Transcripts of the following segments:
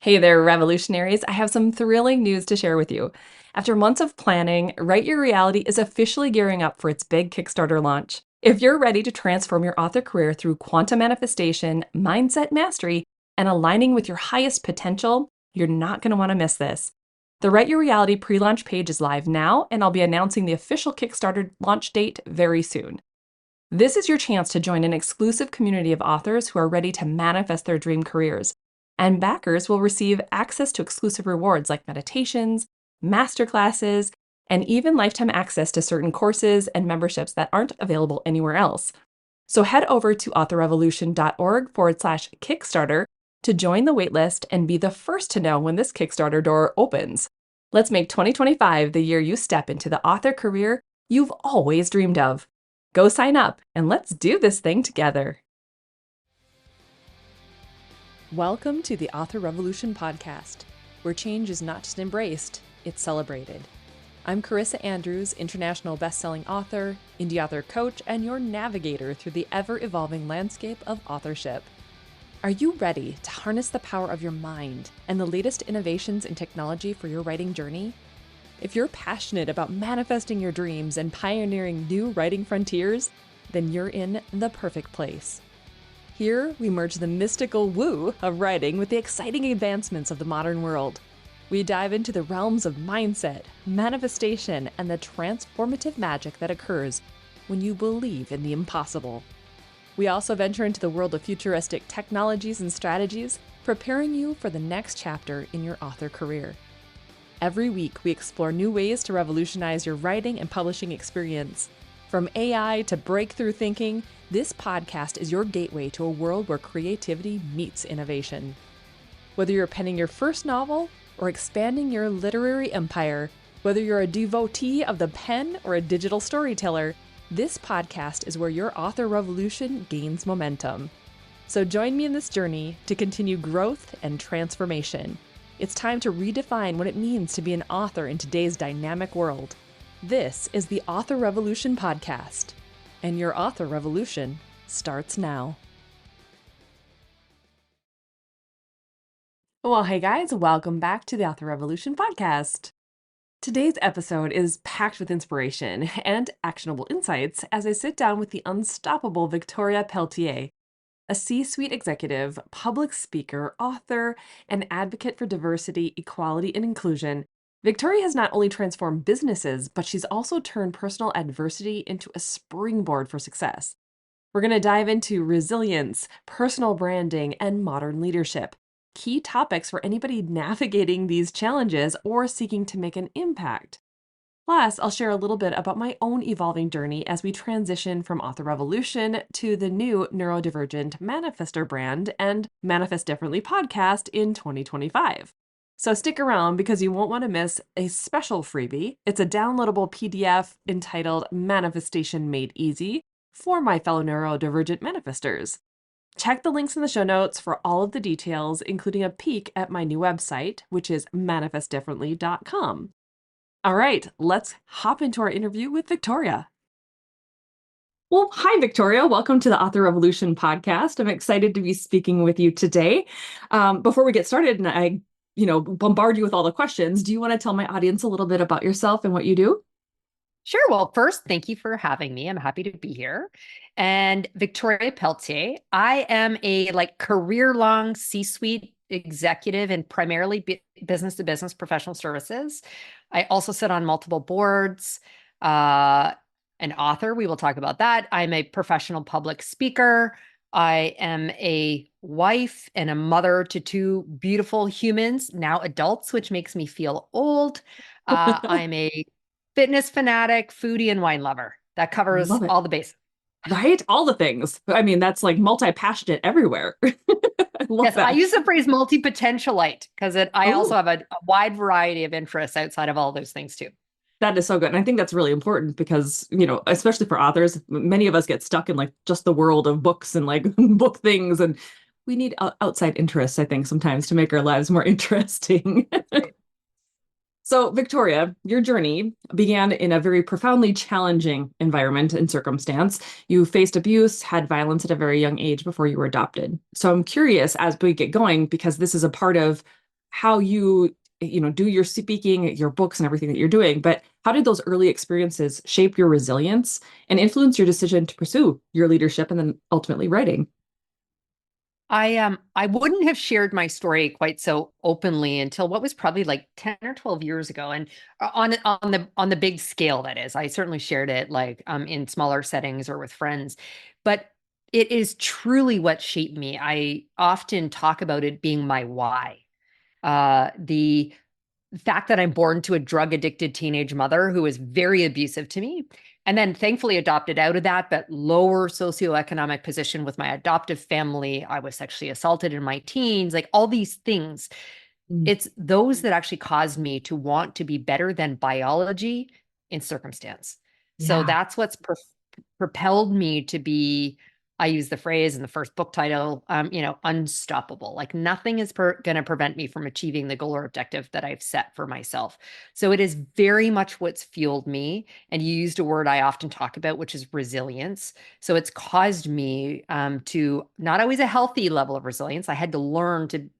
Hey there, revolutionaries. I have some thrilling news to share with you. After months of planning, Write Your Reality is officially gearing up for its big Kickstarter launch. If you're ready to transform your author career through quantum manifestation, mindset mastery, and aligning with your highest potential, you're not going to want to miss this. The Write Your Reality pre launch page is live now, and I'll be announcing the official Kickstarter launch date very soon. This is your chance to join an exclusive community of authors who are ready to manifest their dream careers. And backers will receive access to exclusive rewards like meditations, masterclasses, and even lifetime access to certain courses and memberships that aren't available anywhere else. So head over to authorrevolution.org/Kickstarter to join the waitlist and be the first to know when this Kickstarter door opens. Let's make 2025 the year you step into the author career you've always dreamed of. Go sign up and let's do this thing together. Welcome to the Author Revolution podcast, where change is not just embraced, it's celebrated. I'm Carissa Andrews, international best-selling author, indie author coach, and your navigator through the ever-evolving landscape of authorship. Are you ready to harness the power of your mind and the latest innovations in technology for your writing journey? If you're passionate about manifesting your dreams and pioneering new writing frontiers, then you're in the perfect place. Here, we merge the mystical woo of writing with the exciting advancements of the modern world. We dive into the realms of mindset, manifestation, and the transformative magic that occurs when you believe in the impossible. We also venture into the world of futuristic technologies and strategies, preparing you for the next chapter in your author career. Every week, we explore new ways to revolutionize your writing and publishing experience. From AI to breakthrough thinking, this podcast is your gateway to a world where creativity meets innovation. Whether you're penning your first novel or expanding your literary empire, whether you're a devotee of the pen or a digital storyteller, this podcast is where your author revolution gains momentum. So join me in this journey to continue growth and transformation. It's time to redefine what it means to be an author in today's dynamic world. This is the Author Revolution podcast, and your author revolution starts now. Well, hey guys, welcome back to the Author Revolution podcast. Today's episode is packed with inspiration and actionable insights as I sit down with the unstoppable Victoria Pelletier, a C-suite executive, public speaker, author, and advocate for diversity, equality, and inclusion. Victoria has not only transformed businesses, but she's also turned personal adversity into a springboard for success. We're going to dive into resilience, personal branding, and modern leadership, key topics for anybody navigating these challenges or seeking to make an impact. Plus, I'll share a little bit about my own evolving journey as we transition from Author Revolution to the new neurodivergent manifestor brand and Manifest Differently podcast in 2025. So stick around because you won't want to miss a special freebie. It's a downloadable PDF entitled Manifestation Made Easy for my fellow neurodivergent manifestors. Check the links in the show notes for all of the details, including a peek at my new website, which is manifestdifferently.com. All right, let's hop into our interview with Victoria. Well, hi, Victoria. Welcome to the Author Revolution podcast. I'm excited to be speaking with you today. Before we get started and I bombard you with all the questions, do you want to tell my audience a little bit about yourself and what you do? Sure. Well, first, thank you for having me. I'm happy to be here. And Victoria Pelletier, I am a career-long C-suite executive in primarily business-to-business professional services. I also sit on multiple boards, an author. We will talk about that. I'm a professional public speaker. I am a wife and a mother to two beautiful humans, now adults, which makes me feel old. I'm a fitness fanatic, foodie, and wine lover. That covers Love it. all the bases. Right? All the things. I mean, that's like multi-passionate everywhere. I love Yes, that. I use the phrase multi-potentialite because I also Oh, have a wide variety of interests outside of all those things too. that is so good. And I think that's really important because, especially for authors, many of us get stuck in like just the world of books and like book things. And we need outside interests, I think, sometimes to make our lives more interesting. Right. So, Victoria, your journey began in a very profoundly challenging environment and circumstance. You faced abuse, had violence at a very young age before you were adopted. So, I'm curious as we get going, because this is a part of how you do your speaking, your books and everything that you're doing, but how did those early experiences shape your resilience and influence your decision to pursue your leadership and then ultimately writing? I wouldn't have shared my story quite so openly until what was probably like 10 or 12 years ago. And on the big scale, that is. I certainly shared it like in smaller settings or with friends. But it is truly what shaped me. I often talk about it being my why. The fact that I'm born to a drug addicted teenage mother who was very abusive to me, and then thankfully adopted out of that, but lower socioeconomic position with my adoptive family. I was sexually assaulted in my teens, like all these things. Mm. It's those that actually caused me to want to be better than biology in circumstance. So Yeah. that's what's propelled me to be, I use the phrase in the first book title, unstoppable. Like nothing is going to prevent me from achieving the goal or objective that I've set for myself. So it is very much what's fueled me. And you used a word I often talk about, which is resilience. So it's caused me to not always a healthy level of resilience. I had to learn to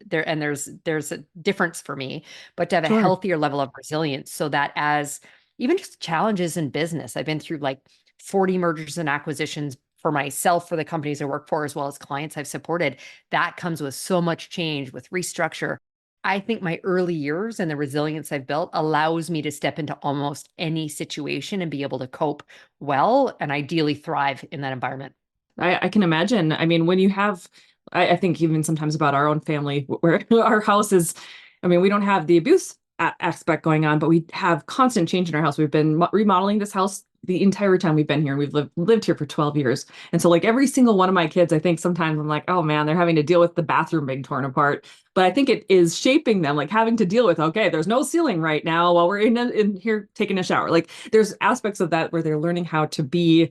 there, and there's a difference for me, but to have a Sure. healthier level of resilience so that as even just challenges in business, I've been through like 40 mergers and acquisitions for myself, for the companies I work for, as well as clients I've supported. That comes with so much change, with restructure. I think my early years and the resilience I've built allows me to step into almost any situation and be able to cope well and ideally thrive in that environment. I can imagine. I mean, when you have, I think even sometimes about our own family, where our house is, I mean, we don't have the abuse aspect going on, but we have constant change in our house. We've been remodeling this house the entire time we've been here, and we've lived here for 12 years. And so, like every single one of my kids, I think sometimes I'm like, oh man, they're having to deal with the bathroom being torn apart. But I think it is shaping them, like having to deal with, okay, there's no ceiling right now while we're in here taking a shower. Like there's aspects of that where they're learning how to be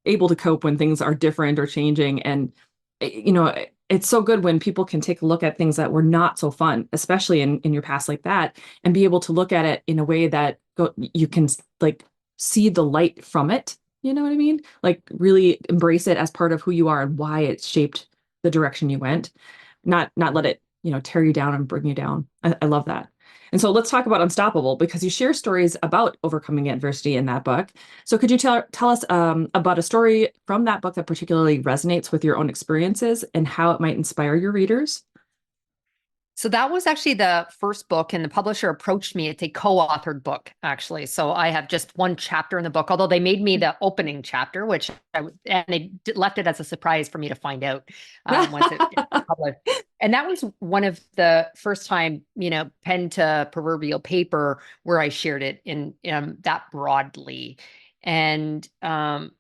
able to cope when things are different or changing. And, it's so good when people can take a look at things that were not so fun, especially in your past like that, and be able to look at it in a way that you can like see the light from it. You know what I mean? Like really embrace it as part of who you are and why it shaped the direction you went, not let it, tear you down and bring you down. I love that. And so let's talk about Unstoppable because you share stories about overcoming adversity in that book. So could you tell us about a story from that book that particularly resonates with your own experiences and how it might inspire your readers? So that was actually the first book, and the publisher approached me. It's a co-authored book, actually. So I have just one chapter in the book, although they made me the opening chapter, and they left it as a surprise for me to find out once it was published. And that was one of the first time, pen to proverbial paper where I shared it in that broadly. And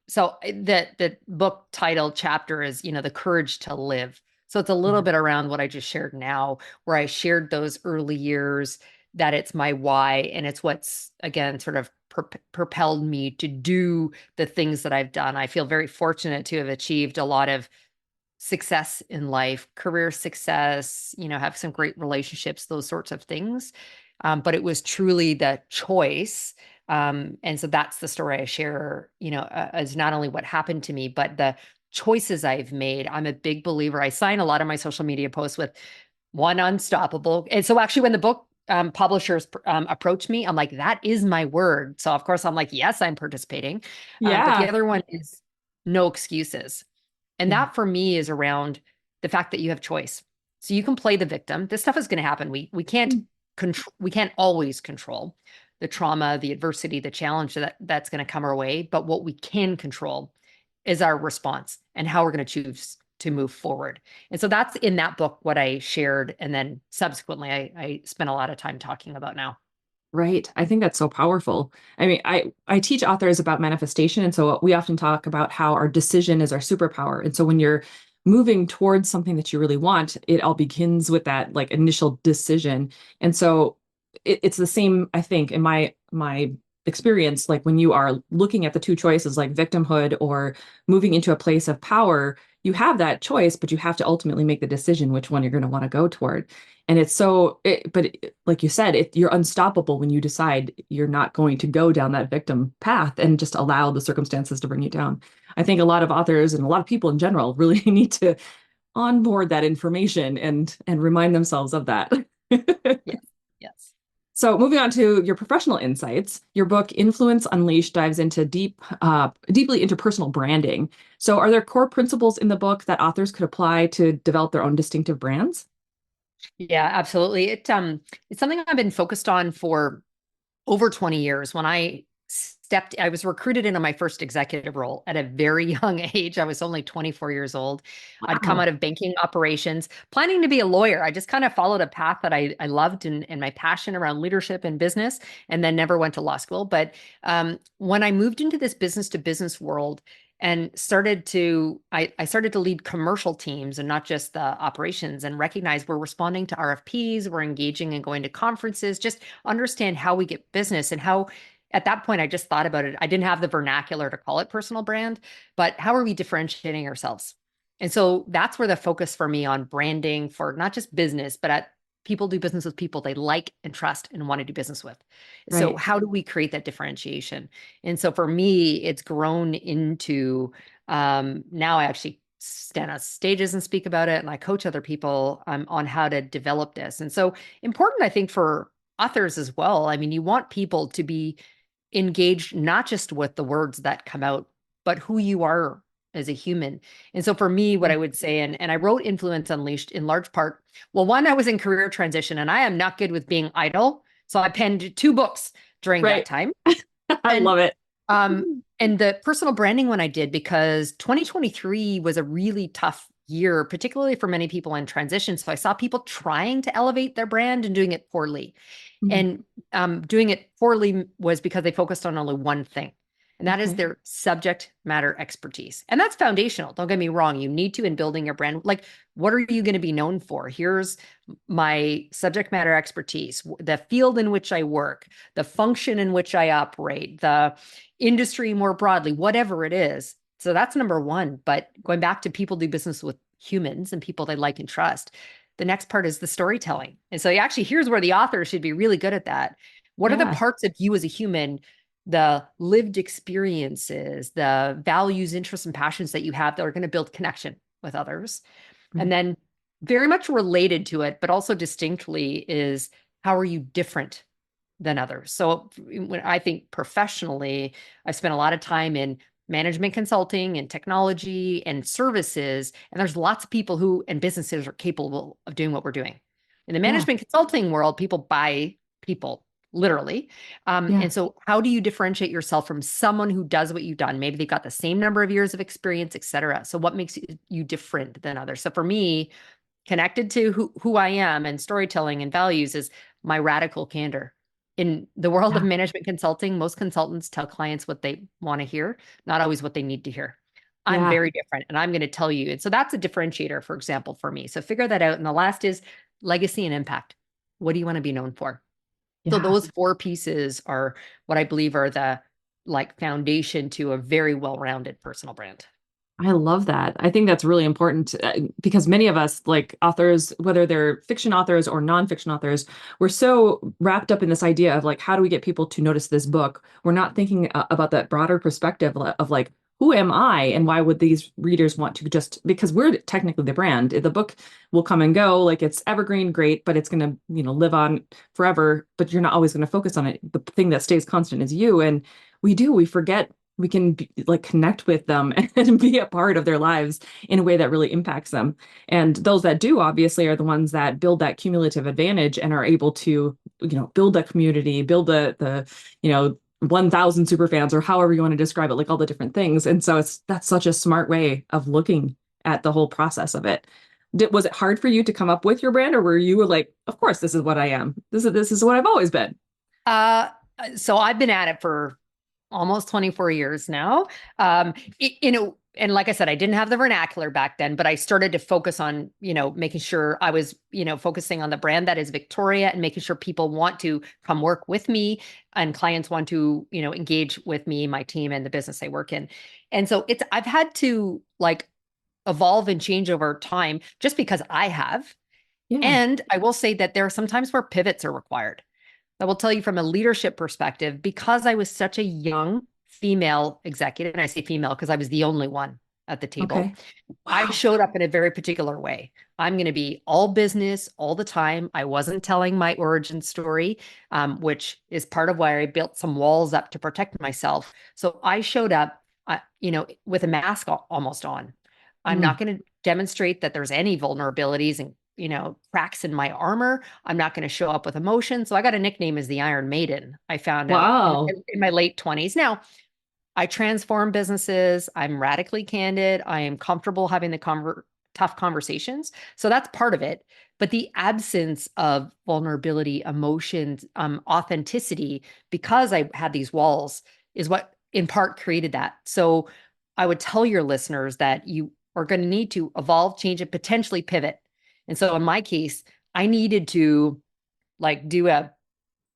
so the book title chapter is, the courage to live. So it's a little Yeah. bit around what I just shared now, where I shared those early years, that it's my why, and it's what's, again, sort of propelled me to do the things that I've done. I feel very fortunate to have achieved a lot of success in life, career success, have some great relationships, those sorts of things. But it was truly the choice. And so that's the story I share, as not only what happened to me, but the choices I've made. I'm a big believer. I sign a lot of my social media posts with one unstoppable. And so actually when the book publishers approach me, I'm like, that is my word. So of course I'm like, yes, I'm participating. But the Yeah. other one is no excuses. And Yeah. that for me is around the fact that you have choice. So you can play the victim. This stuff is going to happen. We can't control, we can't always control the trauma, the adversity, the challenge that's going to come our way. But what we can control is our response and how we're going to choose to move forward. And so that's in that book what I shared. And then subsequently, I spent a lot of time talking about now. Right. I think that's so powerful. I mean, I teach authors about manifestation, and so we often talk about how our decision is our superpower. And so when you're moving towards something that you really want, it all begins with that like initial decision. And so it's the same, I think, in my experience, like when you are looking at the two choices, like victimhood or moving into a place of power, you have that choice, but you have to ultimately make the decision which one you're going to want to go toward. And it's like you said, you're unstoppable when you decide you're not going to go down that victim path and just allow the circumstances to bring you down. I think a lot of authors and a lot of people in general really need to onboard that information and remind themselves of that. So moving on to your professional insights, your book Influence Unleashed dives into deeply into personal branding. So are there core principles in the book that authors could apply to develop their own distinctive brands? Yeah, absolutely. It's something I've been focused on for over 20 years. When I was recruited into my first executive role at a very young age. I was only 24 years old. I'd come Wow. out of banking operations, planning to be a lawyer. I just kind of followed a path that I loved and my passion around leadership and business, and then never went to law school. But when I moved into this business to business world and I started to lead commercial teams and not just the operations, and recognize we're responding to RFPs, we're engaging and going to conferences, just understand how we get business and how at that point I just thought about it. I didn't have the vernacular to call it personal brand, but how are we differentiating ourselves? And so that's where the focus for me on branding for not just business, but at people do business with people they like and trust and want to do business with. So Right. how do we create that differentiation? And so for me, it's grown into now I actually stand on stages and speak about it, and I coach other people on how to develop this. And so important, I think, for authors as well. I mean, you want people to be engaged not just with the words that come out, but who you are as a human. And so for me, what Yeah. I would say, and I wrote Influence Unleashed in large part, well, one, I was in career transition and I am not good with being idle. So I penned two books during that Right. time. I And love it. and the personal branding one I did because 2023 was a really tough year, particularly for many people in transition. So I saw people trying to elevate their brand and doing it poorly. Mhm. And doing it poorly was because they focused on only one thing, and that is Okay. their subject matter expertise. And that's foundational. Don't get me wrong. You need to in building your brand. Like, what are you going to be known for? Here's my subject matter expertise, the field in which I work, the function in which I operate, the industry more broadly, whatever it is. So that's number one. But going back to people do business with humans and people they like and trust, the next part is the storytelling. And so actually, here's where the author should be really good at that. What are the Yeah. parts of you as a human, the lived experiences, the values, interests, and passions that you have that are going to build connection with others? And Right. then very much related to it, but also distinctly is how are you different than others? So when I think professionally, I spent a lot of time in management consulting and technology and services. And there's lots of people who and businesses are capable of doing what we're doing. In the Yeah. management consulting world, people buy people, literally. Yeah. And so how do you differentiate yourself from someone who does what you've done? Maybe they've got the same number of years of experience, et cetera. So what makes you different than others? So for me, connected to who I am and storytelling and values is my radical candor. In the world of Yeah. management consulting, most consultants tell clients what they want to hear, not always what they need to hear. I'm Yeah. very different and I'm going to tell you. And so that's a differentiator, for example, for me. So figure that out. And the last is legacy and impact. What do you want to be known for? So Yeah. those four pieces are what I believe are the like foundation to a very well-rounded personal brand. I love that. I think that's really important because many of us, like authors, whether they're fiction authors or nonfiction authors, we're so wrapped up in this idea of like, how do we get people to notice this book? We're not thinking about that broader perspective of like, who am I and why would these readers want to just because we're technically the brand. The book will come and go, like it's evergreen, great, but it's going to, live on forever, but you're not always going to focus on it. The thing that stays constant is you. And we forget we can like connect with them and be a part of their lives in a way that really impacts them. And those that do obviously are the ones that build that cumulative advantage and are able to, build a community, build the 1,000 super fans or however you want to describe it, like all the different things. And so that's such a smart way of looking at the whole process of it. Was it hard for you to come up with your brand or were you like, of course, this is what I am. This is what I've always been. Uh, so I've been at it for almost 24 years now. And like I said, I didn't have the vernacular back then, but I started to focus on, making sure I was, focusing on the brand that is Victoria and making sure people want to come work with me and clients want to, engage with me, my team and the business I work in. And so I've had to like evolve and change over time just because I have. Yeah. And I will say that there are some times where pivots are required. I will tell you from a leadership perspective, because I was such a young female executive, and I say female because I was the only one at the table. Okay. I Wow. showed up in a very particular way. I'm going to be all business all the time. I wasn't telling my origin story, which is part of why I built some walls up to protect myself. So I showed up, with a mask almost on. I'm not Mm. going to demonstrate that there's any vulnerabilities and, cracks in my armor. I'm not going to show up with emotion. So I got a nickname as the Iron Maiden. I found out Wow. in my late 20s. Now, I transform businesses. I'm radically candid. I am comfortable having the tough conversations. So that's part of it. But the absence of vulnerability, emotions, authenticity, because I had these walls, is what in part created that. So I would tell your listeners that you are going to need to evolve, change, and potentially pivot. And so in my case, I needed to do a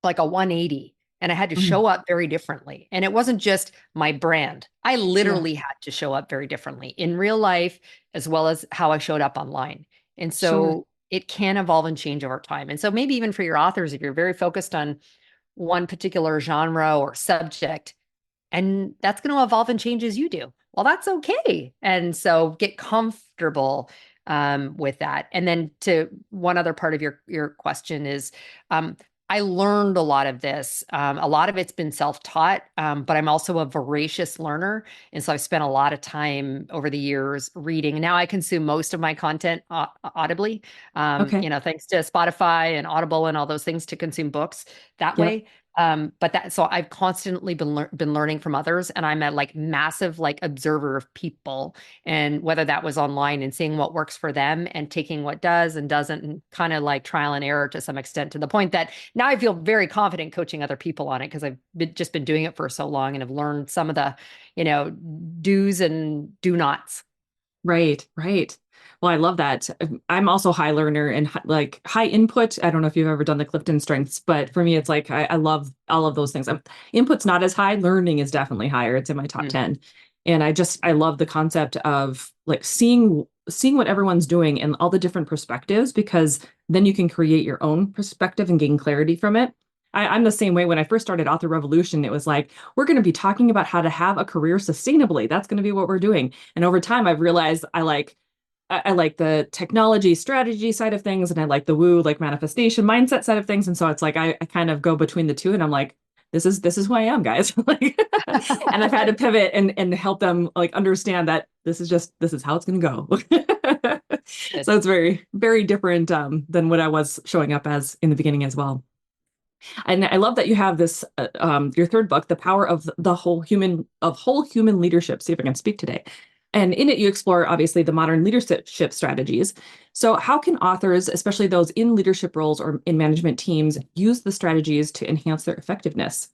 180, and I had to Mm. show up very differently. And it wasn't just my brand. I Yeah, literally had to show up very differently in real life as well as how I showed up online. And sure. so it can evolve and change over time. And so maybe even for your authors, if you're very focused on one particular genre or subject, and that's going to evolve and change as you do. Well, that's okay. And so get comfortable with that. And then to one other part of your question is, um, I learned a lot of this. A lot of it's been self-taught, but I'm also a voracious learner, and so I've spent a lot of time over the years reading. Now I consume most of my content audibly. Okay. Thanks to Spotify and Audible and all those things to consume books that Yep. way. So I've constantly been learning from others, and I'm a massive observer of people, and whether that was online and seeing what works for them and taking what does and doesn't, and kind of trial and error to some extent, to the point that now I feel very confident coaching other people on it because just been doing it for so long and have learned some of the, do's and do nots. Right, right. Well, I love that. I'm also high learner and high input. I don't know if you've ever done the Clifton strengths, but for me, it's like I love all of those things. Input's not as high. Learning is definitely higher. It's in my top Mm. 10. And I love the concept of seeing what everyone's doing and all the different perspectives, because then you can create your own perspective and gain clarity from it. I'm the same way. When I first started Author Revolution, it was like, we're going to be talking about how to have a career sustainably. That's going to be what we're doing. And over time, I've realized I like the technology strategy side of things, and I like the woo, like manifestation mindset side of things. And so it's like I kind of go between the two, and I'm like, this is who I am, guys. Like, and I've had to pivot and help them understand that this is how it's gonna go. Good. So it's very, very different than what I was showing up as in the beginning as well. And I love that you have this your third book, The Power of the Whole Human Leadership. See if I can speak today. And in it, you explore obviously the modern leadership strategies. So, how can authors, especially those in leadership roles or in management teams, use the strategies to enhance their effectiveness?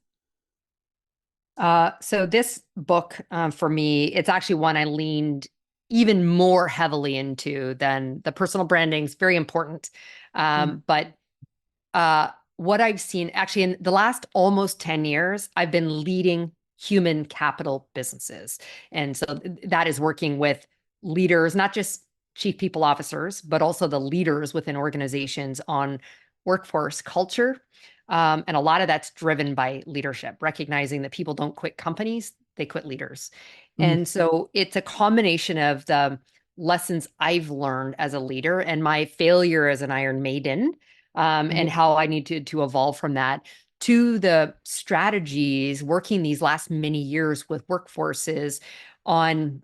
So this book, for me, it's actually one I leaned even more heavily into than the personal branding is very important. Mm. But what I've seen actually in the last almost 10 years, I've been leading human capital businesses. And so that is working with leaders, not just chief people officers, but also the leaders within organizations on workforce culture. And a lot of that's driven by leadership, recognizing that people don't quit companies, they quit leaders. Mm. And so it's a combination of the lessons I've learned as a leader and my failure as an Iron Maiden, and Right. how I need to evolve from that, to the strategies working these last many years with workforces on,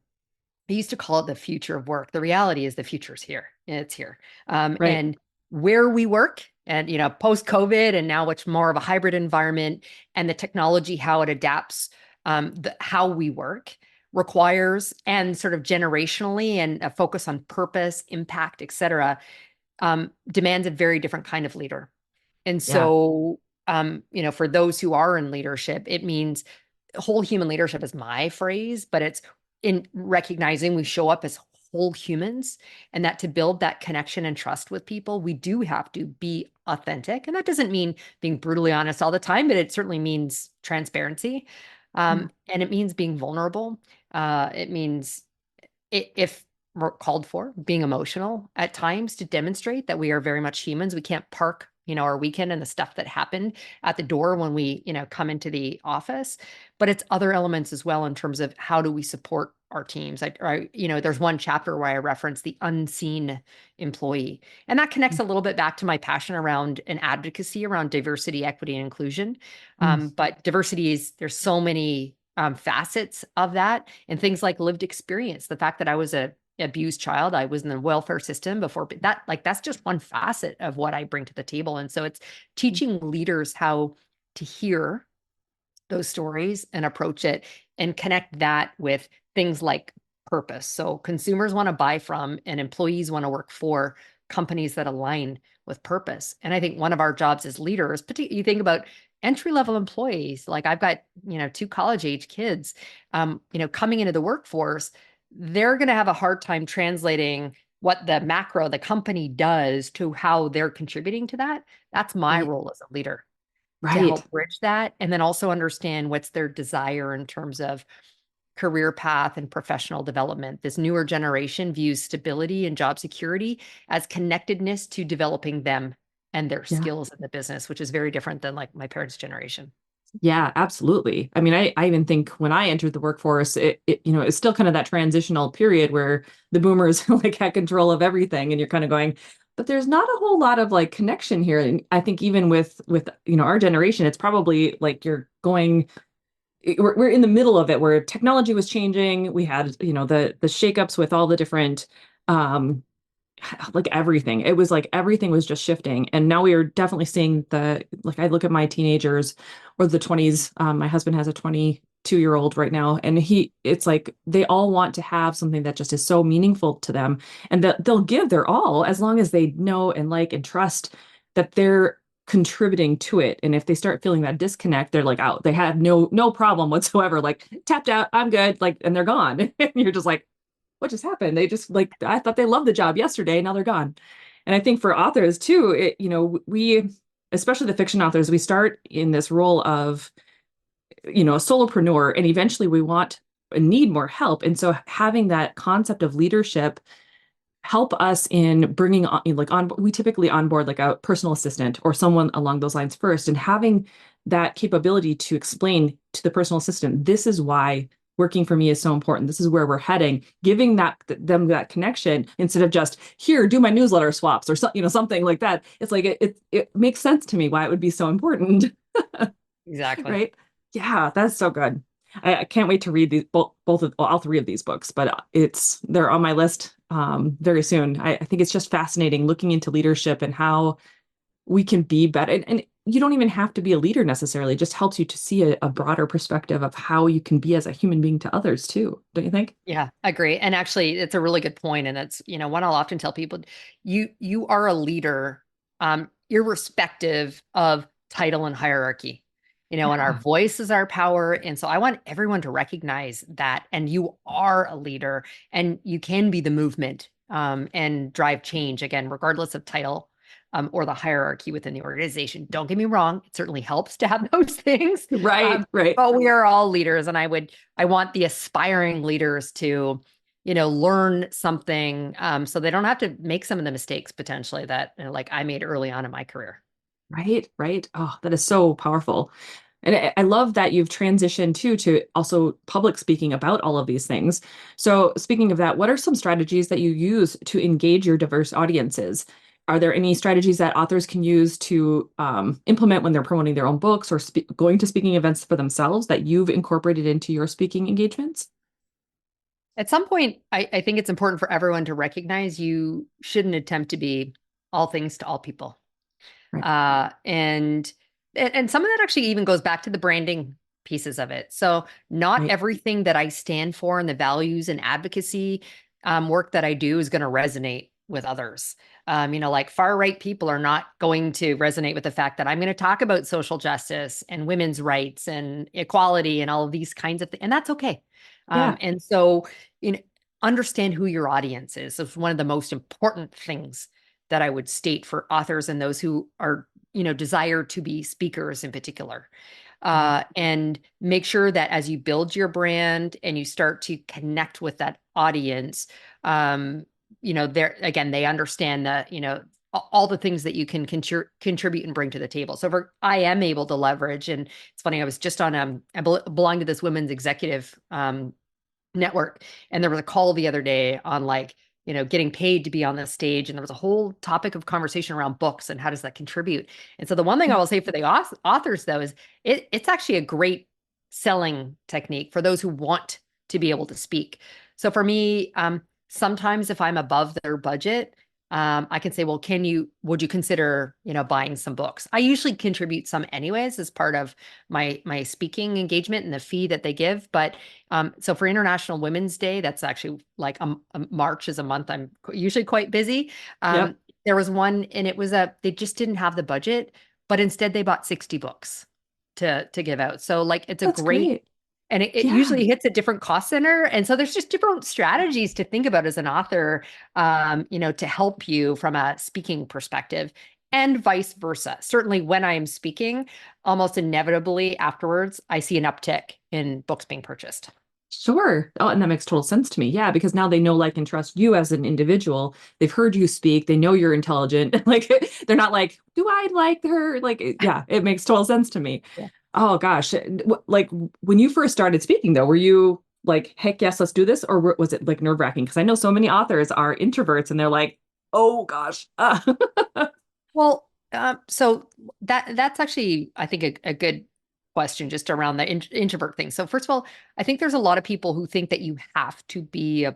I used to call it the future of work. The reality is the future's here. It's here. Right. And where we work, and post COVID, and now it's more of a hybrid environment, and the technology, how it adapts, how we work requires, and sort of generationally, and a focus on purpose, impact, et cetera, demands a very different kind of leader. And Yeah. so, for those who are in leadership, it means whole human leadership is my phrase, but it's in recognizing we show up as whole humans, and that to build that connection and trust with people, we do have to be authentic. And that doesn't mean being brutally honest all the time, but it certainly means transparency. Yeah. And it means being vulnerable. It means, if we're called for, being emotional at times to demonstrate that we are very much humans. We can't park, our weekend and the stuff that happened at the door when we, come into the office. But it's other elements as well in terms of how do we support our teams. There's one chapter where I reference the unseen employee, and that connects a little bit back to my passion around an advocacy around diversity, equity, and inclusion. But diversity there's so many facets of that, and things like lived experience. The fact that I was a abused child, I was in the welfare system before that, like that's just one facet of what I bring to the table. And so it's teaching leaders how to hear those stories and approach it and connect that with things like purpose. So consumers want to buy from and employees want to work for companies that align with purpose. And I think one of our jobs as leaders, particularly you think about entry-level employees, like I've got, 2 college-age kids, coming into the workforce, they're going to have a hard time translating what the company does to how they're contributing to that. That's my role as a leader. To help bridge that, and then also understand what's their desire in terms of career path and professional development. This newer generation views stability and job security as connectedness to developing them and their skills in the business, which is very different than like my parents' generation. Yeah, absolutely. I mean, I even think when I entered the workforce, it's still kind of that transitional period where the boomers like had control of everything, and you're kind of going, but there's not a whole lot of like connection here. And I think even with our generation, it's probably like we're in the middle of it where technology was changing. We had the shakeups with all the different like everything. It was like everything was just shifting. And now we are definitely seeing I look at my teenagers or the 20s. My husband has a 22-year-old right now, and it's like they all want to have something that just is so meaningful to them, and that they'll give their all as long as they know and like and trust that they're contributing to it. And if they start feeling that disconnect, they're like out. They have no problem whatsoever. Like tapped out, I'm good. Like, and they're gone. And you're just like, what just happened? They just like, I thought they loved the job yesterday. Now they're gone. And I think for authors too, we, especially the fiction authors, we start in this role of, a solopreneur, and eventually we want and need more help. And so having that concept of leadership help us in bringing on, we typically onboard like a personal assistant or someone along those lines first, and having that capability to explain to the personal assistant, this is why working for me is so important. This is where we're heading, giving them that connection instead of just here, do my newsletter swaps or something like that. It's like, it makes sense to me why it would be so important. Exactly. Right. Yeah. That's so good. I can't wait to read these all 3 of these books, but they're on my list very soon. I think it's just fascinating looking into leadership and how we can be better. And you don't even have to be a leader necessarily. It just helps you to see a broader perspective of how you can be as a human being to others too. Don't you think? Yeah, I agree. And actually, it's a really good point. And it's, one I'll often tell people, you are a leader, irrespective of title and hierarchy. And our voice is our power. And so I want everyone to recognize that. And you are a leader, and you can be the movement and drive change, again, regardless of title or the hierarchy within the organization. Don't get me wrong. It certainly helps to have those things. Right. But we are all leaders. And I want the aspiring leaders to, learn something so they don't have to make some of the mistakes potentially that like I made early on in my career. Right. Oh, that is so powerful. And I love that you've transitioned to also public speaking about all of these things. So speaking of that, what are some strategies that you use to engage your diverse audiences? Are there any strategies that authors can use to implement when they're promoting their own books or going to speaking events for themselves that you've incorporated into your speaking engagements? At some point, I think it's important for everyone to recognize you shouldn't attempt to be all things to all people. Right. And some of that actually even goes back to the branding pieces of it. So not everything that I stand for and the values and advocacy work that I do is going to resonate with others. Like far right people are not going to resonate with the fact that I'm going to talk about social justice and women's rights and equality and all of these kinds of things. And that's okay. And so, understand who your audience is. It's one of the most important things that I would state for authors and those who are, desire to be speakers in particular. And make sure that as you build your brand and you start to connect with that audience, they understand that, all the things that you can contribute and bring to the table. So I am able to leverage, and it's funny, I was just on, I belong to this women's executive network. And there was a call the other day on like, getting paid to be on the stage. And there was a whole topic of conversation around books and how does that contribute? And so the one thing I will say for the authors though, is it's actually a great selling technique for those who want to be able to speak. So for me, sometimes if I'm above their budget, I can say, well, would you consider, buying some books? I usually contribute some anyways as part of my speaking engagement and the fee that they give. But so for International Women's Day, that's actually like March is a month I'm usually quite busy. Yep. There was one, and it was they just didn't have the budget, but instead they bought 60 books to give out. So like it's a That's great. great. And it Yeah. usually hits a different cost center. And so there's just different strategies to think about as an author, to help you from a speaking perspective and vice versa. Certainly when I am speaking, almost inevitably afterwards, I see an uptick in books being purchased. Sure. Oh, and that makes total sense to me. Yeah, because now they know, like, and trust you as an individual. They've heard you speak. They know you're intelligent. Like, they're not like, do I like her? Like, yeah, it makes total sense to me. Yeah. Oh gosh. Like when you first started speaking though, were you like, heck yes, let's do this? Or was it like nerve-wracking? Because I know so many authors are introverts and they're like, oh gosh. Well, so that's actually, I think, a good question just around the introvert thing. So first of all, I think there's a lot of people who think that you have to be a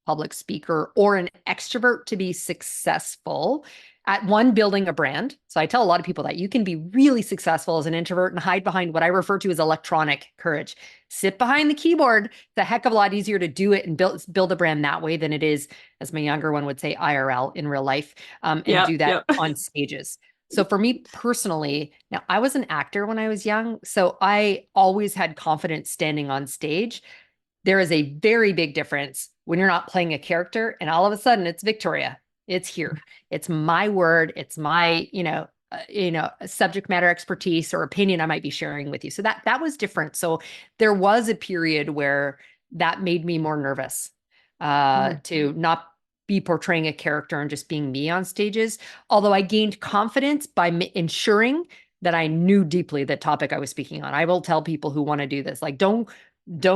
public speaker or an extrovert to be successful at building a brand. So I tell a lot of people that you can be really successful as an introvert and hide behind what I refer to as electronic courage. Sit behind the keyboard. It's a heck of a lot easier to do it and build a brand that way than it is, as my younger one would say, IRL, in real life, and do that on stages. So for me personally, now I was an actor when I was young, so I always had confidence standing on stage. There is a very big difference when you're not playing a character and all of a sudden it's Victoria. It's here. It's my word. It's my, subject matter expertise or opinion I might be sharing with you. So that was different. So there was a period where that made me more nervous to not be portraying a character and just being me on stages. Although I gained confidence by ensuring that I knew deeply the topic I was speaking on. I will tell people who want to do this, like, don't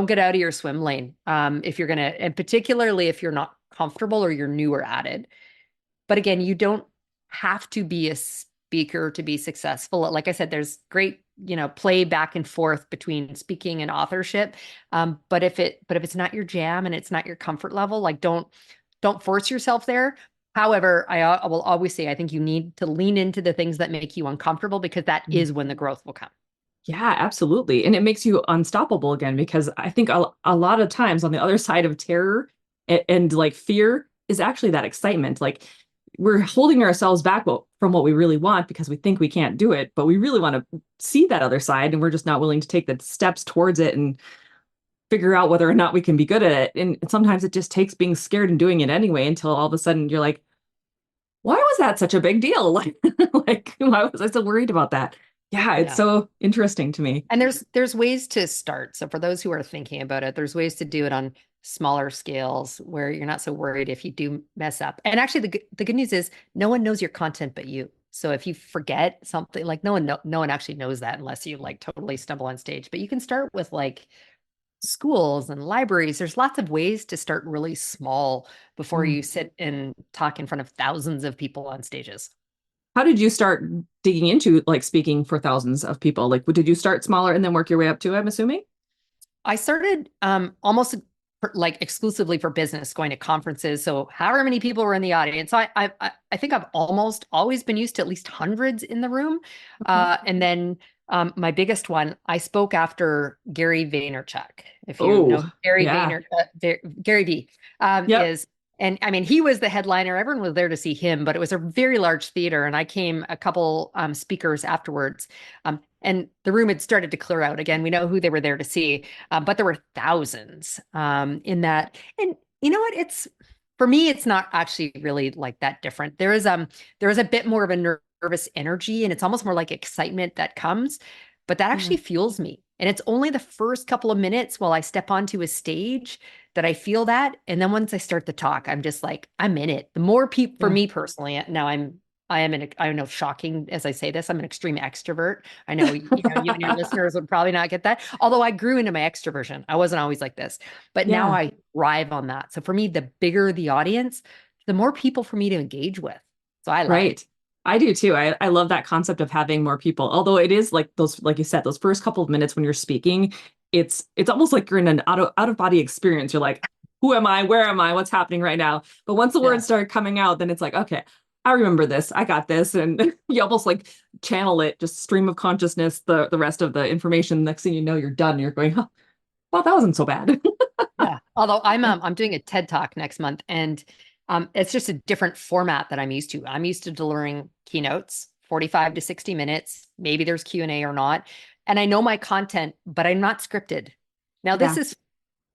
get out of your swim lane if you're going to, and particularly if you're not comfortable or you're newer at it. But again, you don't have to be a speaker to be successful. Like I said, there's great, play back and forth between speaking and authorship. But if it's not your jam and it's not your comfort level, like don't force yourself there. However, I will always say, I think you need to lean into the things that make you uncomfortable, because that is when the growth will come. Yeah, absolutely. And it makes you unstoppable again, because I think a lot of times on the other side of terror and like fear is actually that excitement. Like we're holding ourselves back from what we really want because we think we can't do it, but we really want to see that other side, and we're just not willing to take the steps towards it and figure out whether or not we can be good at it. And sometimes it just takes being scared and doing it anyway until all of a sudden you're like, why was that such a big deal? Like why was I so worried about that? Yeah, it's so interesting to me. And there's ways to start. So for those who are thinking about it, there's ways to do it on smaller scales where you're not so worried if you do mess up. And actually the good news is no one knows your content but you. So if you forget something, like no one actually knows that unless you like totally stumble on stage. But you can start with like schools and libraries. There's lots of ways to start really small before you sit and talk in front of thousands of people on stages. How did you start digging into like speaking for thousands of people? Like, did you start smaller and then work your way up to it, I'm assuming? I started almost like exclusively for business, going to conferences. So however many people were in the audience. So I think I've almost always been used to at least hundreds in the room. And then my biggest one, I spoke after Gary Vaynerchuk. If you know Gary Vaynerchuk, Gary V is. And I mean, he was the headliner. Everyone was there to see him, but it was a very large theater. And I came a couple speakers afterwards. And the room had started to clear out again. We know who they were there to see, but there were thousands in that. And you know what? For me, it's not actually really like that different. There is a bit more of a nervous energy, and it's almost more like excitement that comes, but that actually fuels me. And it's only the first couple of minutes while I step onto a stage that I feel that. And then once I start the talk, I'm just like, I'm in it. The more people, for me personally, now I'm I know, shocking as I say this, I'm an extreme extrovert. I know, you and your listeners would probably not get that. Although I grew into my extroversion. I wasn't always like this, but now Yeah. I thrive on that. So for me, the bigger the audience, the more people for me to engage with. So I love it. Right. I do too. I love that concept of having more people. Although it is like those, like you said, those first couple of minutes when you're speaking, it's almost like you're in an out of body experience. You're like, who am I? Where am I? What's happening right now? But once the Yeah. words start coming out, then it's like, okay, I remember this. I got this. And you almost like channel it, just stream of consciousness, the rest of the information. Next thing you know, you're done. You're going, oh, well, that wasn't so bad. Yeah. Although I'm doing a TED Talk next month, and it's just a different format that I'm used to. I'm used to delivering keynotes, 45 to 60 minutes. Maybe there's Q&A or not. And I know my content, but I'm not scripted. Now this Yeah. is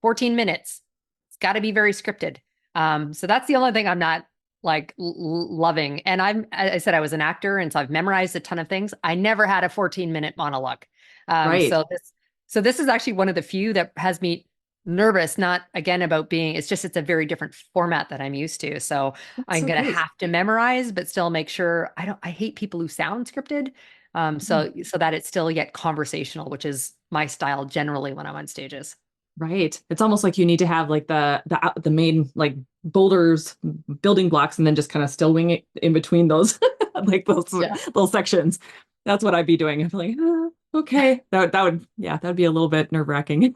14 minutes. It's got to be very scripted. So that's the only thing I'm not like loving. And I said I was an actor, and so I've memorized a ton of things. I never had a 14-minute monologue. Right. So this is actually one of the few that has me nervous, not again about being, it's a very different format that I'm used to. So That's I'm so going to great. have to memorize, but still make sure I hate people who sound scripted. So that it's still yet conversational, which is my style generally when I'm on stages. Right. It's almost like you need to have like the main like boulders, building blocks, and then just kind of still wing it in between those like Yeah. those sections. That's what I'd be doing. I'm like, okay, that would be a little bit nerve-wracking.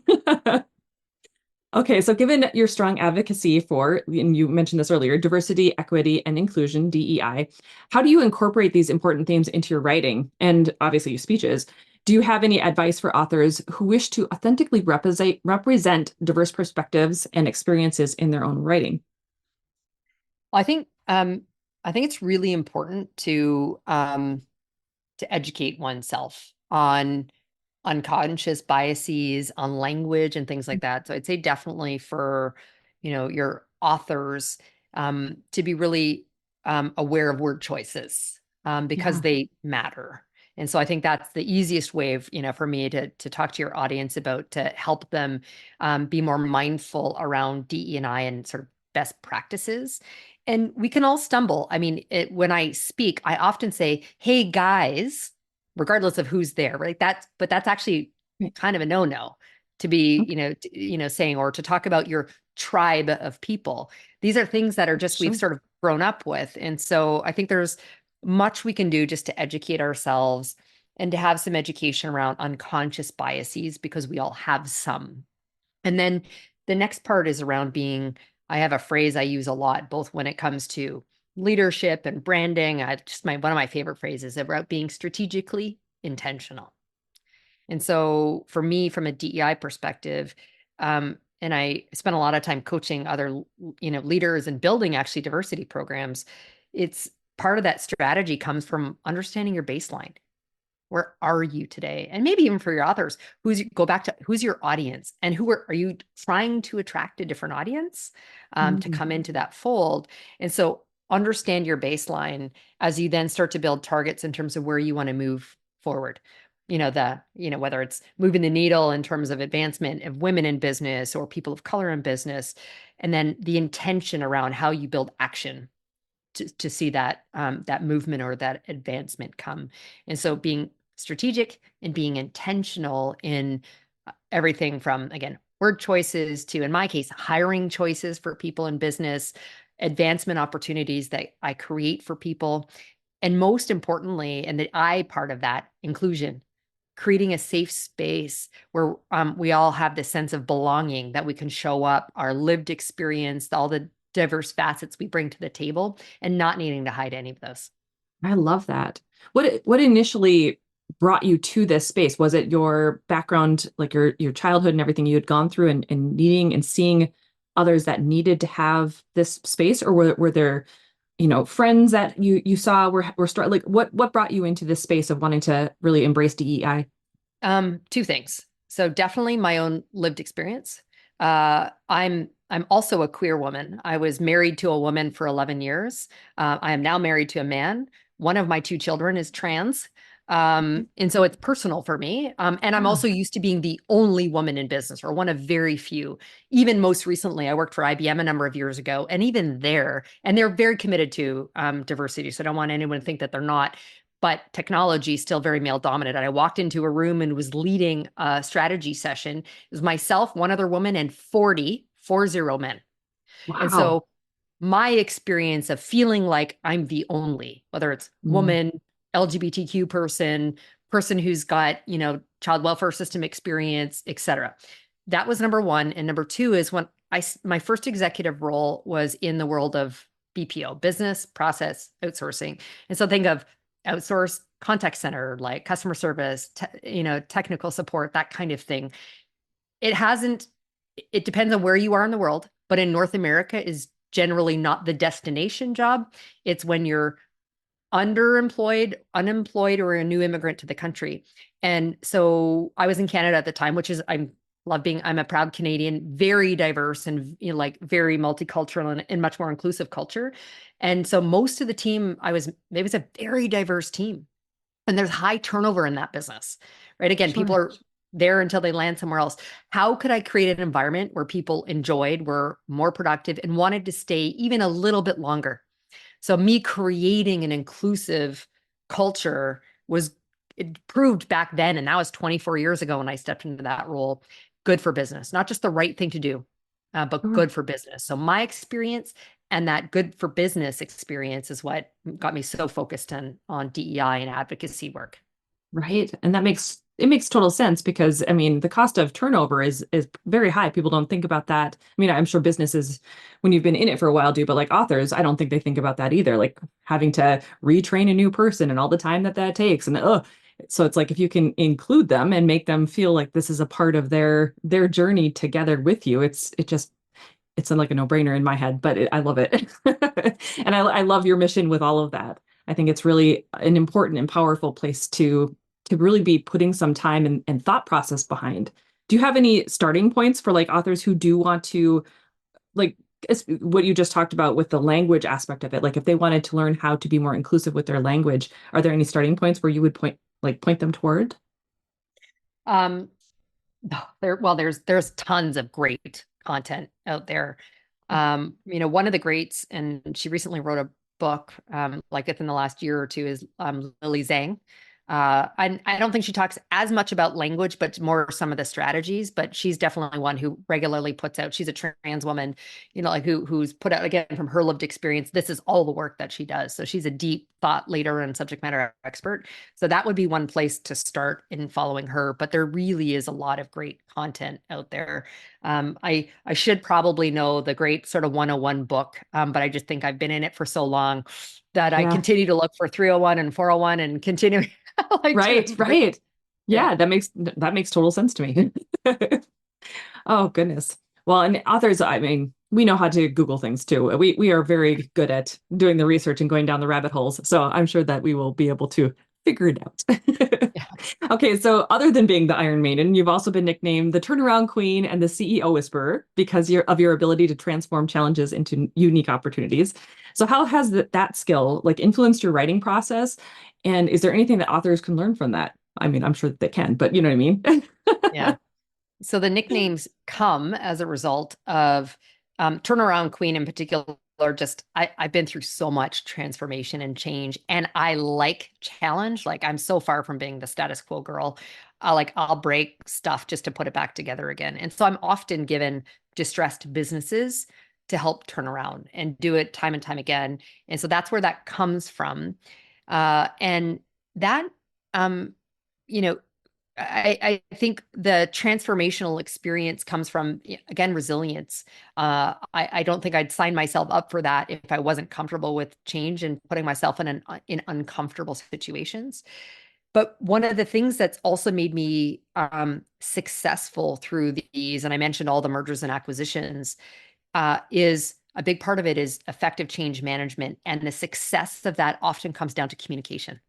Okay, so given your strong advocacy for, and you mentioned this earlier, diversity, equity, and inclusion, DEI, how do you incorporate these important themes into your writing and obviously your speeches? Do you have any advice for authors who wish to authentically represent diverse perspectives and experiences in their own writing? Well, I think it's really important to educate oneself on unconscious biases, on language and things like that. So I'd say definitely for, your authors, to be really aware of word choices, because Yeah. they matter. And so I think that's the easiest way of, for me to talk to your audience about, to help them be more mindful around DE&I and sort of best practices. And we can all stumble. I mean, when I speak, I often say, "Hey guys," regardless of who's there, right? But that's actually Right. kind of a no-no to be, Okay. saying, or to talk about your tribe of people. These are things that are just, we've Sure. sort of grown up with. And so I think there's much we can do just to educate ourselves and to have some education around unconscious biases, because we all have some. And then the next part is around being, I have a phrase I use a lot, both when it comes to leadership and branding. One of my favorite phrases about being strategically intentional. And so for me, from a DEI perspective, and I spent a lot of time coaching other, leaders and building actually diversity programs. It's part of that strategy comes from understanding your baseline. Where are you today? And maybe even for your authors, go back to who's your audience, and are you trying to attract a different audience to Mhm. come into that fold? And so understand your baseline as you then start to build targets in terms of where you want to move forward. Whether it's moving the needle in terms of advancement of women in business or people of color in business, and then the intention around how you build action to see that that movement or that advancement come. And so being strategic and being intentional in everything from, again, word choices to, in my case, hiring choices for people in business, advancement opportunities that I create for people. And most importantly, and the I part of that, inclusion, creating a safe space where we all have this sense of belonging, that we can show up, our lived experience, all the diverse facets we bring to the table, and not needing to hide any of those. I love that. What initially brought you to this space? Was it your background, like your childhood and everything you had gone through, and needing and seeing others that needed to have this space, or were there, friends that you saw were like what brought you into this space of wanting to really embrace DEI? Two things. So definitely my own lived experience. I'm also a queer woman. I was married to a woman for 11 years. I am now married to a man. One of my two children is trans. And so it's personal for me. And I'm also used to being the only woman in business, or one of very few. Even most recently, I worked for IBM a number of years ago, and even there, and they're very committed to diversity. So I don't want anyone to think that they're not. But technology is still very male dominant. And I walked into a room and was leading a strategy session. It was myself, one other woman, and 40 men. Wow. And so my experience of feeling like I'm the only, whether it's woman, LGBTQ person who's got, child welfare system experience, et cetera. That was number one. And number two is when my first executive role was in the world of BPO, business process outsourcing. And so think of outsourced contact center, like customer service, technical support, that kind of thing. It depends on where you are in the world, but in North America is generally not the destination job. It's when you're underemployed, unemployed, or a new immigrant to the country. And so I was in Canada at the time, which is, I'm a proud Canadian, very diverse and very multicultural and much more inclusive culture. And so most of the team it was a very diverse team. And there's high turnover in that business, right? Again, people are there until they land somewhere else. How could I create an environment where people enjoyed, were more productive, and wanted to stay even a little bit longer? So me creating an inclusive culture it proved back then, and that was 24 years ago when I stepped into that role, good for business, not just the right thing to do, but good for business. So my experience and that good for business experience is what got me so focused on DEI and advocacy work. Right. And it makes total sense because I mean, the cost of turnover is very high. People don't think about that. I mean, I'm sure businesses, when you've been in it for a while, do, but like authors, I don't think they think about that either. Like having to retrain a new person and all the time that takes. And so it's like if you can include them and make them feel like this is a part of their journey together with you, it's like a no-brainer in my head, but I love it. And I love your mission with all of that. I think it's really an important and powerful place to really be putting some time and thought process behind. Do you have any starting points for like authors who do want to, like what you just talked about with the language aspect of it? Like if they wanted to learn how to be more inclusive with their language, are there any starting points where you would point them toward? There's tons of great content out there. One of the greats, and she recently wrote a book, like within the last year or two, is Lily Zhang. I don't think she talks as much about language, but more some of the strategies. But she's definitely one who regularly puts out. She's a trans woman, who's put out, again, from her lived experience. This is all the work that she does. So she's a deep thought leader and subject matter expert. So that would be one place to start in following her. But there really is a lot of great content out there. I should probably know the great sort of 101 book, but I just think I've been in it for so long that I continue to look for 301 and 401 and continue. Right. Yeah, that makes total sense to me. Oh, goodness. Well, and authors, I mean, we know how to Google things too. We are very good at doing the research and going down the rabbit holes. So I'm sure that we will be able to figure it out. Yeah. Okay, so other than being the Iron Maiden, you've also been nicknamed the Turnaround Queen and the CEO Whisperer because of your ability to transform challenges into unique opportunities. So how has that skill like influenced your writing process? And is there anything that authors can learn from that? I mean, I'm sure that they can, but you know what I mean? Yeah. So the nicknames come as a result of Turnaround Queen in particular. I've been through so much transformation and change, and I like challenge. Like I'm so far from being the status quo girl. I'll break stuff just to put it back together again. And so I'm often given distressed businesses to help turn around and do it time and time again. And so that's where that comes from. And that, you know, I think the transformational experience comes from, again, resilience. I don't think I'd sign myself up for that if I wasn't comfortable with change and putting myself in uncomfortable situations. But one of the things that's also made me successful through these, and I mentioned all the mergers and acquisitions, is a big part of it is effective change management. And the success of that often comes down to communication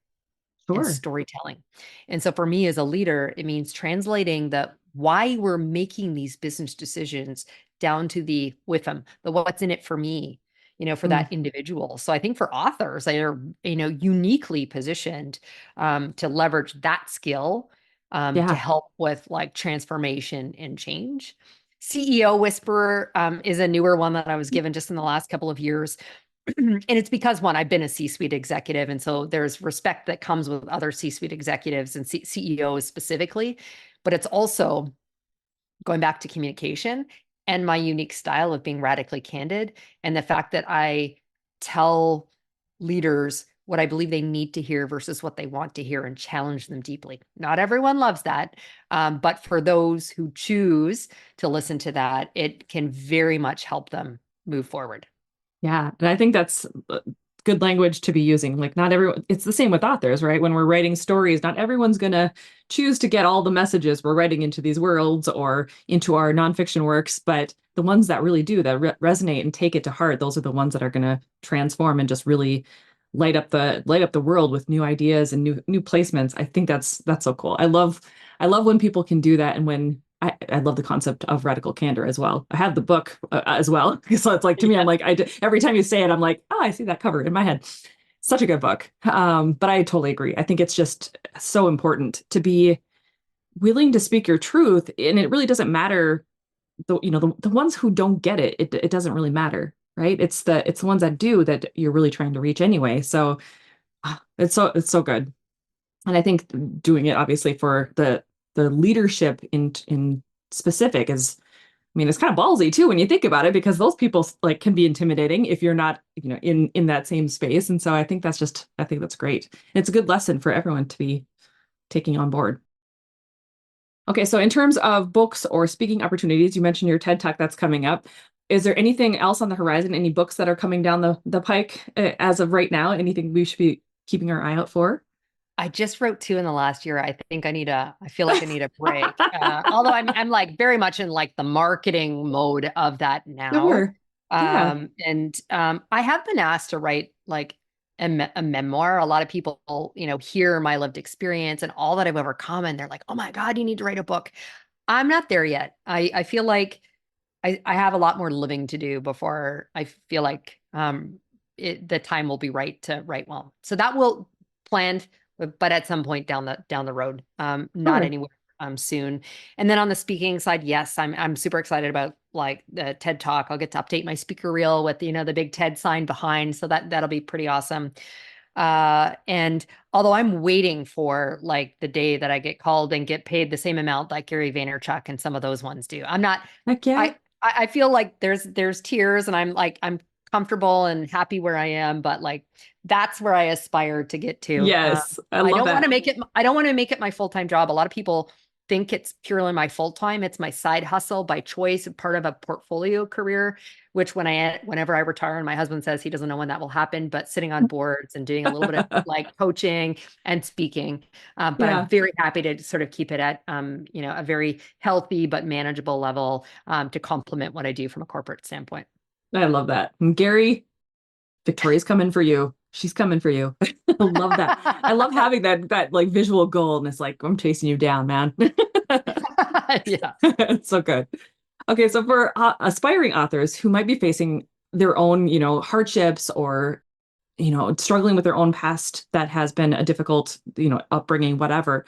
and storytelling. And so for me as a leader, it means translating the why we're making these business decisions down to the with them, the what's in it for me. for that individual. So I think for authors, they are, uniquely positioned to leverage that skill to help with like transformation and change. CEO Whisperer is a newer one that I was given just in the last couple of years. And it's because, one, I've been a C-suite executive. And so there's respect that comes with other C-suite executives and CEOs specifically. But it's also going back to communication and my unique style of being radically candid, and the fact that I tell leaders what I believe they need to hear versus what they want to hear and challenge them deeply. Not everyone loves that. But for those who choose to listen to that, it can very much help them move forward. Yeah. And I think that's good language to be using. Like, not everyone, it's the same with authors, right? When we're writing stories, not everyone's going to choose to get all the messages we're writing into these worlds or into our nonfiction works. But the ones that really do, that resonate and take it to heart, those are the ones that are going to transform and just really light up the world with new ideas and new placements. I think that's so cool. I love when people can do that, and when I love the concept of radical candor as well. I have the book as well. So it's like, to me, I'm like, every time you say it, I'm like, oh, I see that cover in my head. Such a good book. But I totally agree. I think it's just so important to be willing to speak your truth. And it really doesn't matter, the ones who don't get it, it doesn't really matter, right? It's the ones that do that you're really trying to reach anyway. So it's so good. And I think doing it obviously for the leadership in specific is, I mean, it's kind of ballsy too when you think about it, because those people like can be intimidating if you're not, in that same space. And so I think that's great. And it's a good lesson for everyone to be taking on board. Okay, so in terms of books or speaking opportunities, you mentioned your TED Talk that's coming up. Is there anything else on the horizon? Any books that are coming down the pike as of right now? Anything we should be keeping our eye out for? I just wrote 2 in the last year. I feel like I need a break. Although I'm like very much in like the marketing mode of that now. Sure. Yeah. I have been asked to write like a memoir. A lot of people, hear my lived experience and all that I've overcome, and they're like, "Oh my God, you need to write a book." I'm not there yet. I feel like I have a lot more living to do before I feel like the time will be right to write well. So that will planned, but at some point down the road, not Sure. anywhere soon. And then on the speaking side, yes, I'm super excited about like the TED Talk. I'll get to update my speaker reel with the big TED sign behind, so that'll be pretty awesome. And although I'm waiting for like the day that I get called and get paid the same amount like Gary Vaynerchuk and some of those ones do, I'm not. Heck yeah. I feel like there's tears, and I'm comfortable and happy where I am, but like that's where I aspire to get to. Yes, I I love don't want that. to make it. I don't want to make it my full-time job. A lot of people think it's purely my full-time. It's my side hustle by choice, part of a portfolio career. Which whenever I retire, and my husband says he doesn't know when that will happen, but sitting on boards and doing a little bit of like coaching and speaking. But I'm Yeah, very happy to sort of keep it at a very healthy but manageable level to complement what I do from a corporate standpoint. I love that. And Gary, Victoria's coming for you. She's coming for you. I love that. I love having that like visual goal, and it's like, I'm chasing you down, man. Yeah. It's so good. Okay, so for aspiring authors who might be facing their own, hardships, or, struggling with their own past that has been a difficult, upbringing, whatever,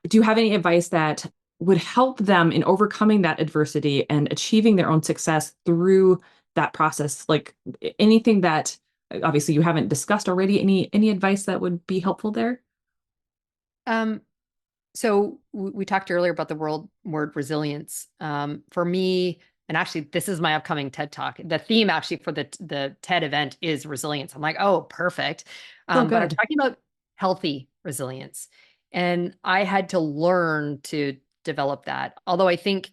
do you have any advice that would help them in overcoming that adversity and achieving their own success through that process? Like anything that obviously you haven't discussed already, any advice that would be helpful there? Um, So we talked earlier about the word resilience. For me, and actually, this is my upcoming TED Talk. The theme actually for the TED event is resilience. I'm like, oh, perfect. So But I'm good. talking about healthy resilience, and I had to learn to develop that. Although I think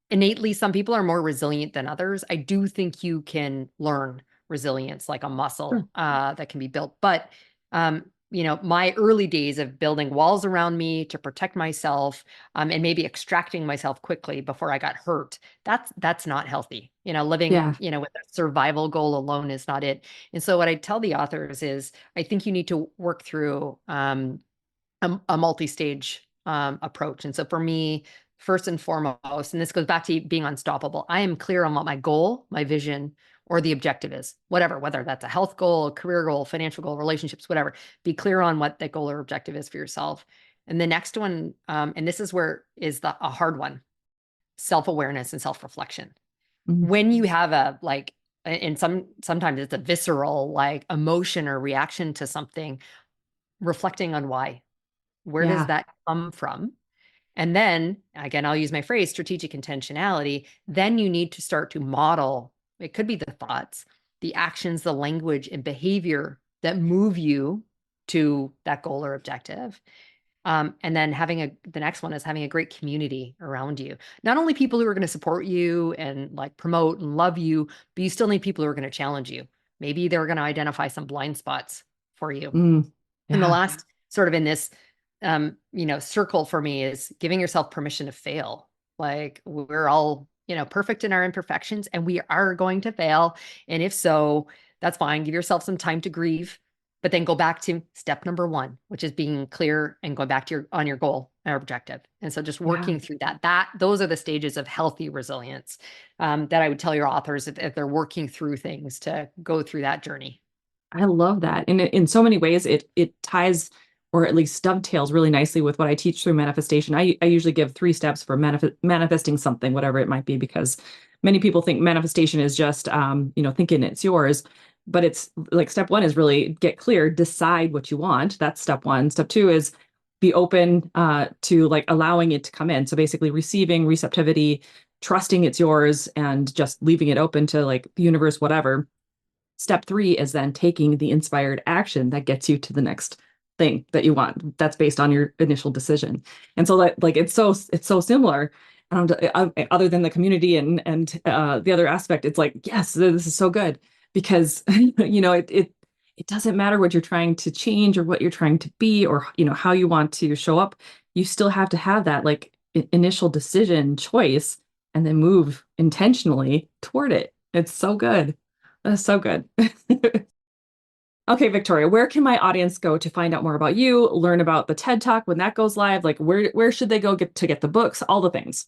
innately some people are more resilient than others, I do think you can learn resilience like a Sure. muscle that can be built. But my early days of building walls around me to protect myself, and maybe extracting myself quickly before I got hurt. That's not healthy. Living, Yeah. with a survival goal alone is not it. And so what I tell the authors is, I think you need to work through a multi-stage approach. And so for me, first and foremost, and this goes back to being unstoppable, I am clear on what my goal, my vision, or the objective is, whatever, whether that's a health goal, a career goal, financial goal, relationships, whatever. Be clear on what that goal or objective is for yourself. And the next one, and this is where is a hard one, self-awareness and self-reflection. When you have and sometimes it's a visceral like emotion or reaction to something, reflecting on why. Where does that come from? And then again, I'll use my phrase, strategic intentionality. Then you need to start to model. It could be the thoughts, the actions, the language and behavior that move you to that goal or objective. And then the next one is having a great community around you. Not only people who are going to support you and like promote and love you, but you still need people who are going to challenge you. Maybe they're going to identify some blind spots for you. And the last sort of in this, circle for me is giving yourself permission to fail. Like we're all, perfect in our imperfections and we are going to fail. And if so, that's fine. Give yourself some time to grieve, but then go back to step number 1, which is being clear and going back to your goal or objective. And so just working through those are the stages of healthy resilience that I would tell your authors if they're working through things to go through that journey. I love that. And in so many ways, it ties or at least dovetails really nicely with what I teach through manifestation. I usually give 3 steps for manifesting something, whatever it might be, because many people think manifestation is just, thinking it's yours. But it's like step 1 is really get clear, decide what you want. That's step 1. Step 2 is be open to like allowing it to come in. So basically receiving receptivity, trusting it's yours and just leaving it open to like the universe, whatever. Step 3 is then taking the inspired action that gets you to the next thing that you want. That's based on your initial decision. And so that like it's so similar. Other than the community and the other aspect, it's like, yes, this is so good because it doesn't matter what you're trying to change or what you're trying to be or how you want to show up. You still have to have that like initial decision choice and then move intentionally toward it. It's so good. That's so good. Okay, Victoria, where can my audience go to find out more about you, learn about the TED Talk when that goes live? Like where should they go to get the books, all the things?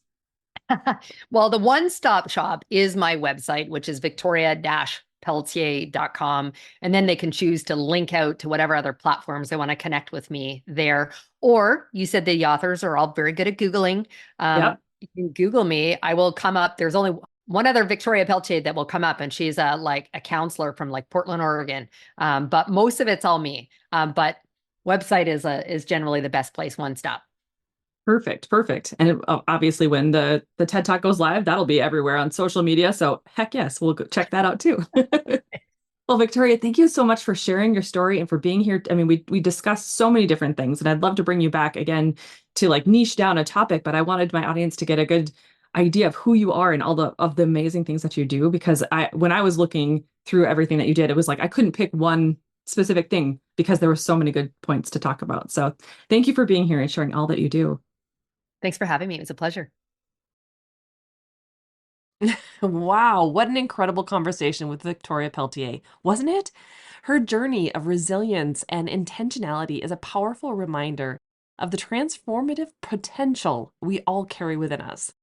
Well, the one-stop shop is my website, which is victoria-pelletier.com. And then they can choose to link out to whatever other platforms they want to connect with me there. Or you said the authors are all very good at Googling. Yep. You can Google me. I will come up. There's only one other Victoria Pelletier that will come up, and she's a counselor from like Portland, Oregon. But most of it's all me. But website is generally the best place, one stop. Perfect. And obviously when the TED Talk goes live, that'll be everywhere on social media. So heck yes, we'll go check that out too. Well, Victoria, thank you so much for sharing your story and for being here. I mean, we discussed so many different things, and I'd love to bring you back again to like niche down a topic, but I wanted my audience to get a good idea of who you are and all of the amazing things that you do. Because when I was looking through everything that you did, it was like I couldn't pick one specific thing because there were so many good points to talk about. So thank you for being here and sharing all that you do. Thanks for having me. It was a pleasure. Wow, what an incredible conversation with Victoria Pelletier, wasn't it? Her journey of resilience and intentionality is a powerful reminder of the transformative potential we all carry within us.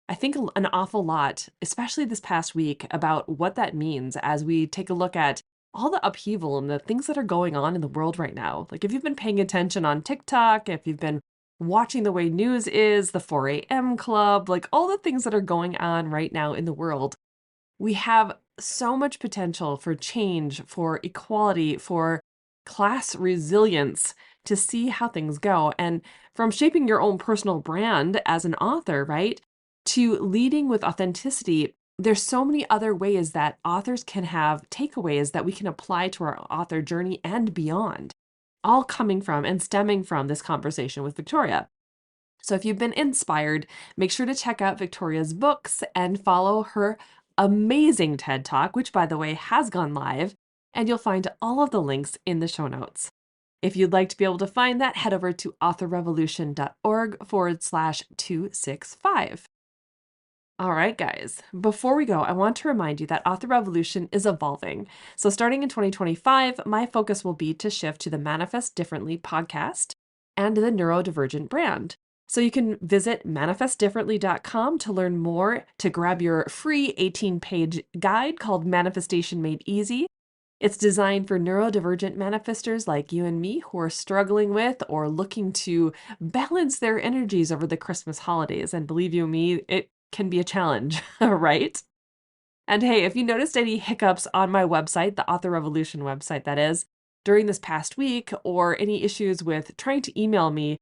I think an awful lot, especially this past week, about what that means as we take a look at all the upheaval and the things that are going on in the world right now. Like if you've been paying attention on TikTok, if you've been watching the way news is, the 4 a.m. club, like all the things that are going on right now in the world, we have so much potential for change, for equality, for class resilience to see how things go. And from shaping your own personal brand as an author, right, to leading with authenticity, there's so many other ways that authors can have takeaways that we can apply to our author journey and beyond, all coming from and stemming from this conversation with Victoria. So if you've been inspired, make sure to check out Victoria's books and follow her amazing TED Talk, which by the way has gone live, and you'll find all of the links in the show notes. If you'd like to be able to find that, head over to authorrevolution.org/265. All right, guys, before we go, I want to remind you that Author Revolution is evolving. So starting in 2025, my focus will be to shift to the Manifest Differently podcast and the Neurodivergent brand. So you can visit manifestdifferently.com to learn more, to grab your free 18-page guide called Manifestation Made Easy. It's designed for neurodivergent manifestors like you and me who are struggling with or looking to balance their energies over the Christmas holidays. And believe you me, it can be a challenge, right? And hey, if you noticed any hiccups on my website, the Author Revolution website that is, during this past week, or any issues with trying to email me,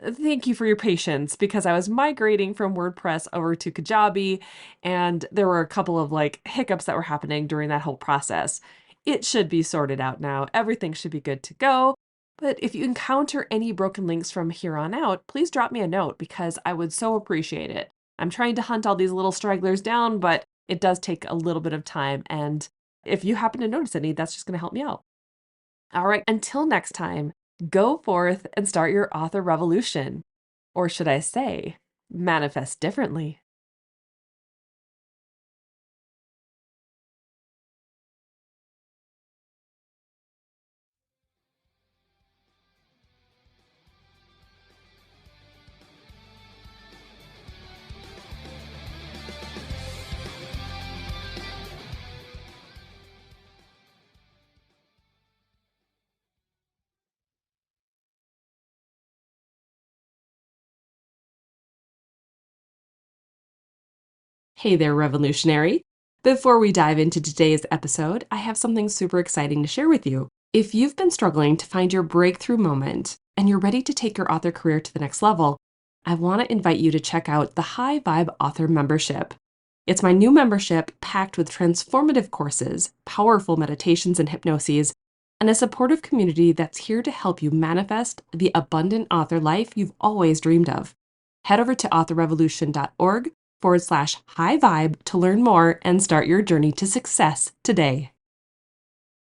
thank you for your patience because I was migrating from WordPress over to Kajabi and there were a couple of hiccups that were happening during that whole process. It should be sorted out now. Everything should be good to go. But if you encounter any broken links from here on out, please drop me a note because I would so appreciate it. I'm trying to hunt all these little stragglers down, but it does take a little bit of time. And if you happen to notice any, that's just going to help me out. All right, until next time, go forth and start your author revolution. Or should I say, manifest differently. Hey there, revolutionary. Before we dive into today's episode, I have something super exciting to share with you. If you've been struggling to find your breakthrough moment and you're ready to take your author career to the next level, I want to invite you to check out the High Vibe Author Membership. It's my new membership packed with transformative courses, powerful meditations and hypnoses, and a supportive community that's here to help you manifest the abundant author life you've always dreamed of. Head over to authorrevolution.org/high vibe to learn more and start your journey to success today.